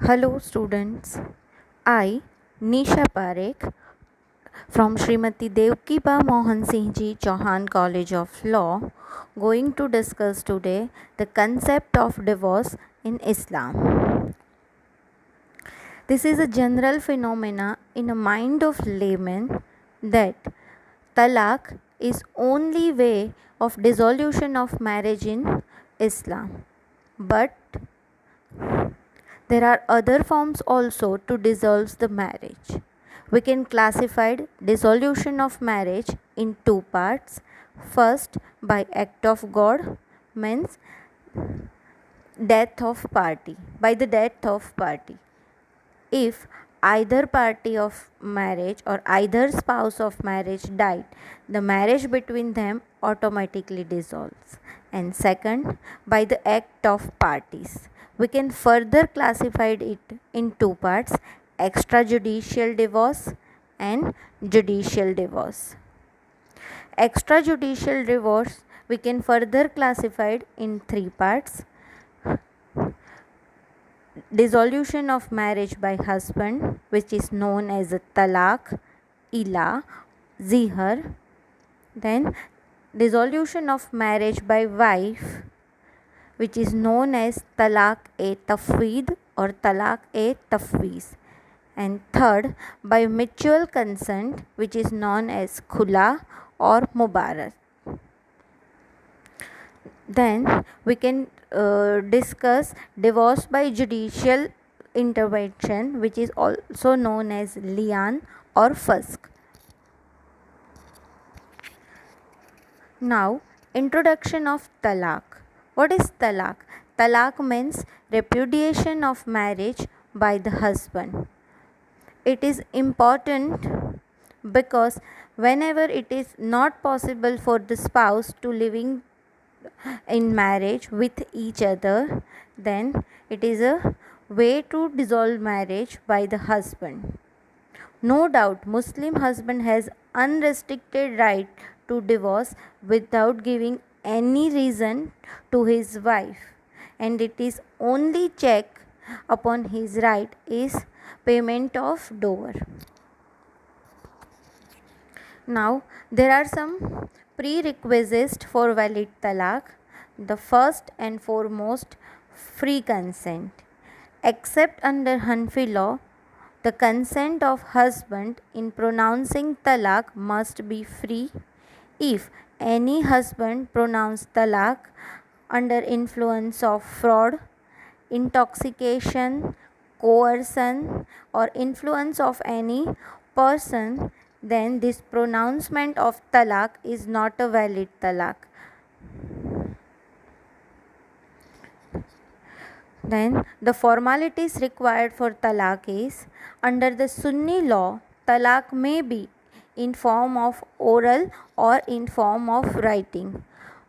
Hello students, I Nisha Parekh from Srimati Devkiba Mohan Singh Ji Chauhan College of Law going to discuss today the concept of divorce in Islam. This is a general phenomena in a mind of layman that talaq is only way of dissolution of marriage in Islam. But there are other forms also to dissolve the marriage. We can classify dissolution of marriage in two parts. First, by act of God, means death of party, by the death of party. If either party of marriage or either spouse of marriage died, the marriage between them automatically dissolves. And second, by the act of parties. We can further classify it in two parts: extrajudicial divorce and judicial divorce. Extrajudicial divorce we can further classify in three parts: dissolution of marriage by husband, which is known as a talaq, ila, zihar. Then dissolution of marriage by wife, which is known as talaq e tafweed or talaq e tafweez. And third, by mutual consent, which is known as khula or mubarak. Then we can discuss divorce by judicial intervention, which is also known as lian or fasq. Now, introduction of talaq. What is talaq? Talaq means repudiation of marriage by the husband. It is important because whenever it is not possible for the spouse to living in marriage with each other, then it is a way to dissolve marriage by the husband. No doubt Muslim husband has unrestricted right to divorce without giving any reason to his wife, and it is only check upon his right is payment of dower. Now, there are some prerequisites for valid talaq. The first and foremost, free consent. Except under Hanfi law, the consent of husband in pronouncing talaq must be free. If any husband pronounce talaq under influence of fraud, intoxication, coercion, or influence of any person, then this pronouncement of talaq is not a valid talaq. Then the formalities required for talaq is, under the Sunni law, talaq may be in form of oral or in form of writing.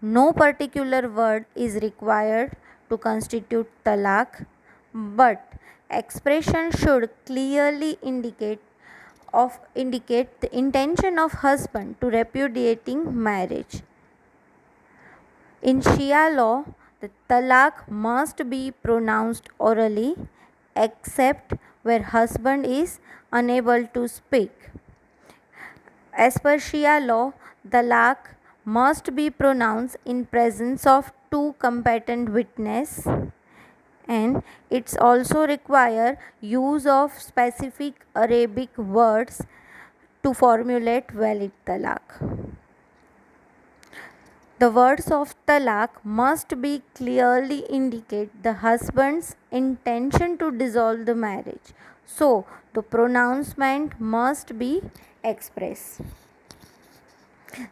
No particular word is required to constitute talaq, but expression should clearly indicate the intention of husband to repudiating marriage. In Shia law, the talaq must be pronounced orally except where husband is unable to speak. As per Shia law, talaq must be pronounced in presence of two competent witnesses, and it's also require use of specific Arabic words to formulate valid talaq. The words of talaq must be clearly indicate the husband's intention to dissolve the marriage. So, the pronouncement must be express.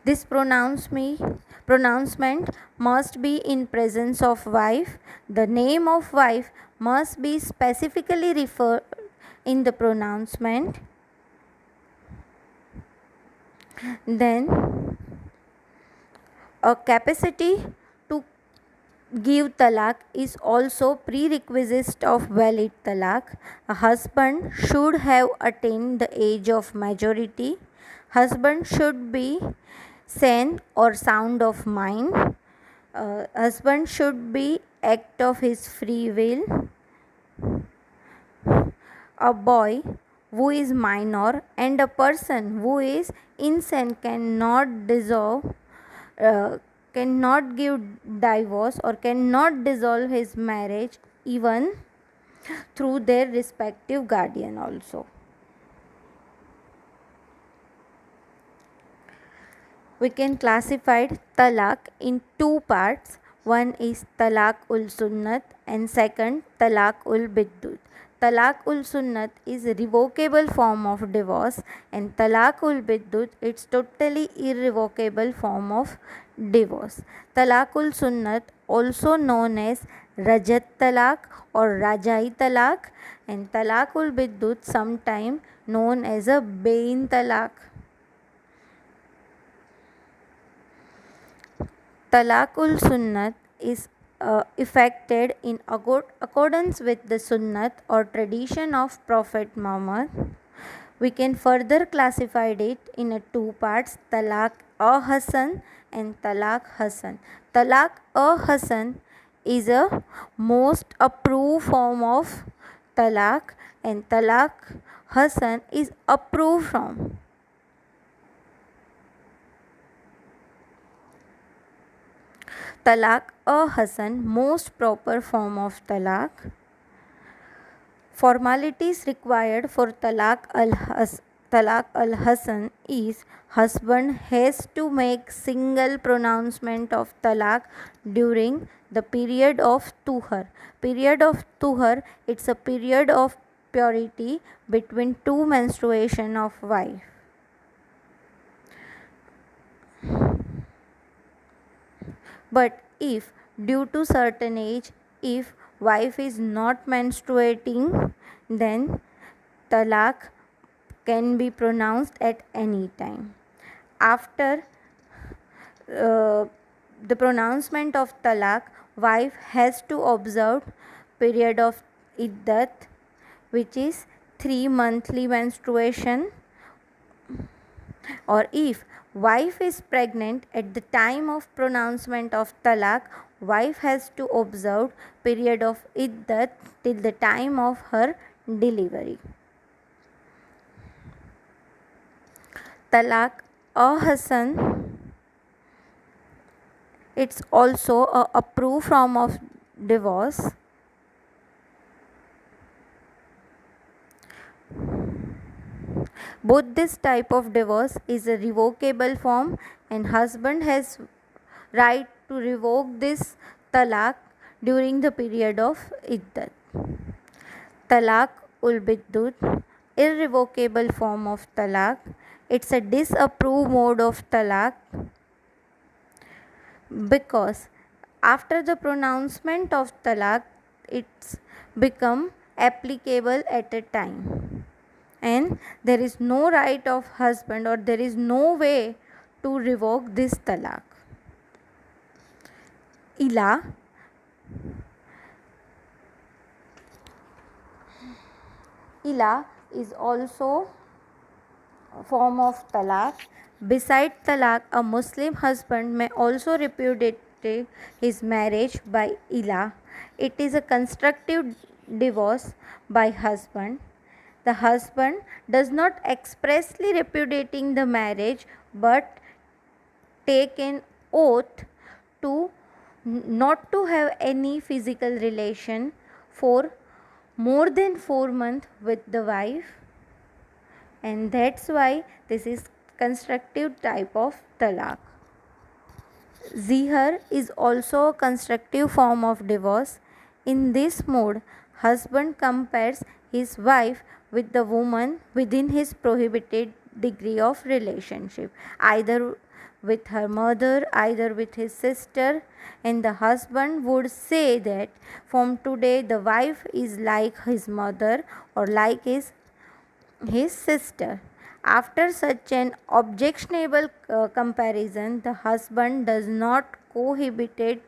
This pronouncement must be in presence of wife. The name of wife must be specifically referred in the pronouncement. Then a capacity to give talaq is also prerequisite of valid talaq. A husband should have attained the age of majority. Husband should be sane or sound of mind. Husband should be act of his free will. a boy who is minor and a person who is insane uh, cannot give divorce or cannot dissolve his marriage even through their respective guardian also. We can classify talaq in two parts. One is talaq ul sunnat and second talaq ul biddut. Talaq ul sunnat is a revocable form of divorce and talaq ul biddut it's totally irrevocable form of divorce. Talaq ul sunnat also known as rajat talaq or rajai talaq and talaq ul biddut sometime known as a bain talaq. Talaqul Sunnat is effected in accordance with the Sunnat or tradition of Prophet Muhammad. We can further classify it in two parts, Talaq Hasan and Talaq Hasan. Talaq Hasan is a most approved form of Talaq and Talaq Hasan is approved from. Talaq Hasan, most proper form of talaq. Formalities required for talaq al Hasan is husband has to make single pronouncement of talaq during the period of tuhar. Period of tuhar, it's a period of purity between two menstruation of wife. But if due to certain age, if wife is not menstruating, then talaq can be pronounced at any time. After the pronouncement of talaq, wife has to observe period of iddat, which is 3 monthly menstruation, or if wife is pregnant at the time of pronouncement of talaq, wife has to observe period of iddat till the time of her delivery. Talaq Hasan, it's also a approved form of divorce. Both this type of divorce is a revocable form and husband has right to revoke this talaq during the period of iddat. Talaq ul biddut, irrevocable form of talaq. It's a disapproved mode of talaq because after the pronouncement of talaq, it's become applicable at a time and there is no right of husband or there is no way to revoke this talaq. Ila is also a form of talaq. Beside talaq, a Muslim husband may also repudiate his marriage by ila. It is a constructive divorce by husband. The husband does not expressly repudiating the marriage but take an oath to not to have any physical relation for more than 4 months with the wife, and that's why this is constructive type of talaq. Zihar is also a constructive form of divorce. In this mode, husband compares his wife with the woman within his prohibited degree of relationship, either with her mother, either with his sister, and the husband would say that from today the wife is like his mother or like his sister. After such an objectionable comparison, the husband does not cohabitate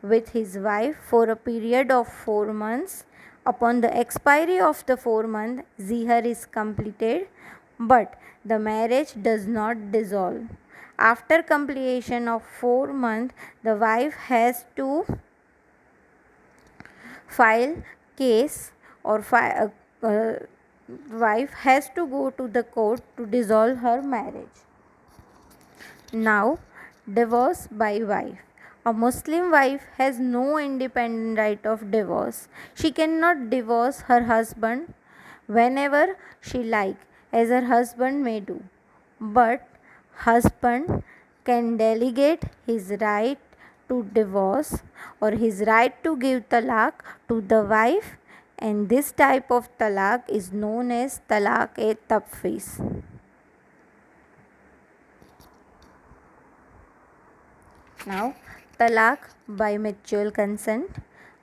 with his wife for a period of 4 months. Upon the expiry of the 4 month, zihar is completed, but the marriage does not dissolve. After completion of 4 months, the wife has to file case or uh, wife has to go to the court to dissolve her marriage. Now, divorce by wife. A Muslim wife has no independent right of divorce. She cannot divorce her husband whenever she like, as her husband may do. But husband can delegate his right to divorce or his right to give talaq to the wife, and this type of talaq is known as talaq-e-tafwis. Now, talaq by mutual consent.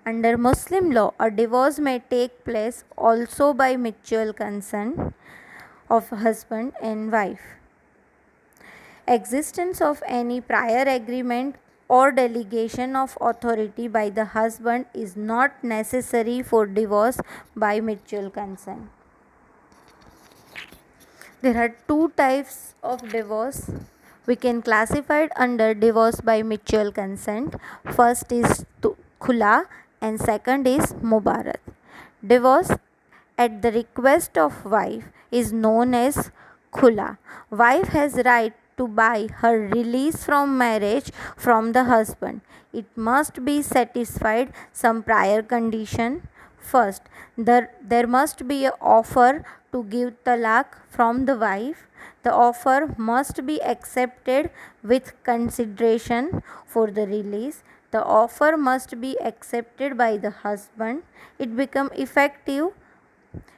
Under Muslim law, a divorce may take place also by mutual consent of husband and wife. Existence of any prior agreement or delegation of authority by the husband is not necessary for divorce by mutual consent. There are two types of divorce. We can classify it under divorce by mutual consent. First is khula and second is mubarat. Divorce at the request of wife is known as khula. Wife has right to buy her release from marriage from the husband. It must be satisfied some prior condition. First, there must be an offer to give talaq from the wife. The offer must be accepted with consideration for the release. The offer must be accepted by the husband. It become effective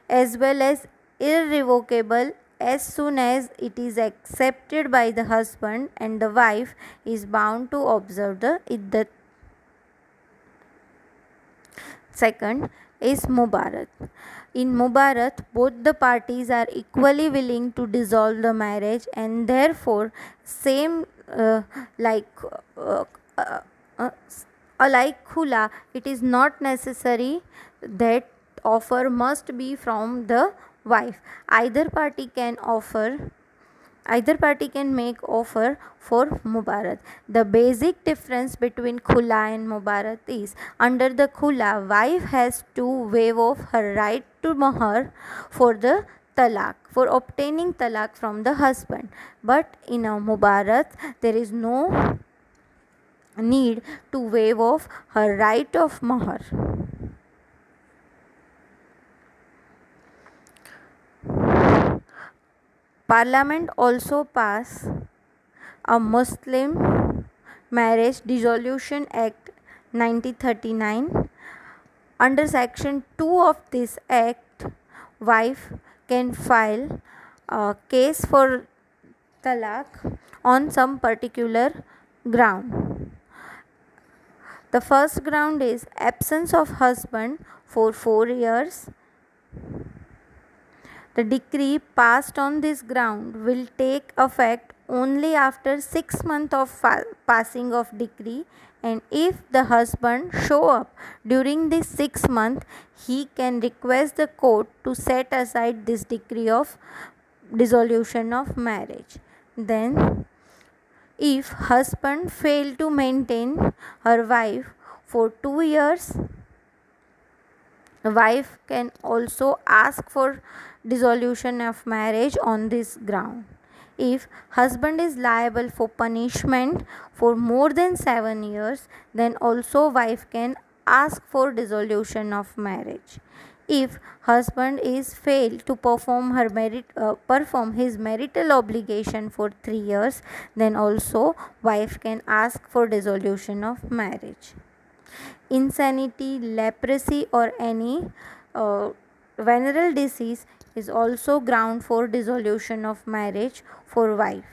as well as irrevocable as soon as it is accepted by the husband, and the wife is bound to observe the iddat. Second is mubarat. In mubarat, both the parties are equally willing to dissolve the marriage, and therefore same like uh, uh, uh, like khula, it is not necessary that offer must be from the wife. Either party can make offer for mubarat. The basic difference between khula and mubarat is, under the khula, wife has to waive off her right to mahar for the talaq, for obtaining talaq from the husband. But in a mubarat, there is no need to waive off her right of mahar. Parliament also passed a Muslim Marriage Dissolution Act 1939. Under section 2 of this act, wife can file a case for talaq on some particular ground. The first ground is absence of husband for 4 years. The decree passed on this ground will take effect only after 6 months of passing of decree, and if the husband show up during this 6 months, he can request the court to set aside this decree of dissolution of marriage. Then, if husband fail to maintain her wife for 2 years, wife can also ask for dissolution of marriage on this ground. If husband is liable for punishment for more than 7 years, then also wife can ask for dissolution of marriage. If husband is failed to perform his marital obligation for 3 years, then also wife can ask for dissolution of marriage. Insanity, leprosy, or any venereal disease is also ground for dissolution of marriage for wife.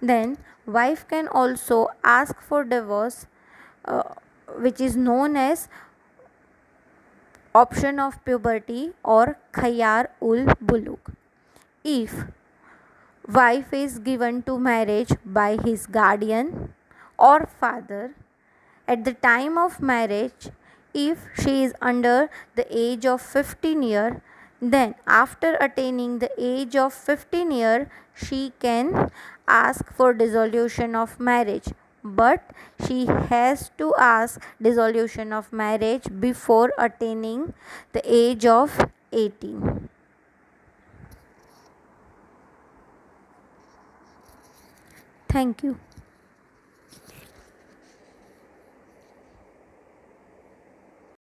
Then wife can also ask for divorce, which is known as option of puberty or khayar ul buluk. If wife is given to marriage by his guardian or father at the time of marriage, if she is under the age of 15 years, then after attaining the age of 15 years, she can ask for dissolution of marriage. But she has to ask dissolution of marriage before attaining the age of 18. Thank you.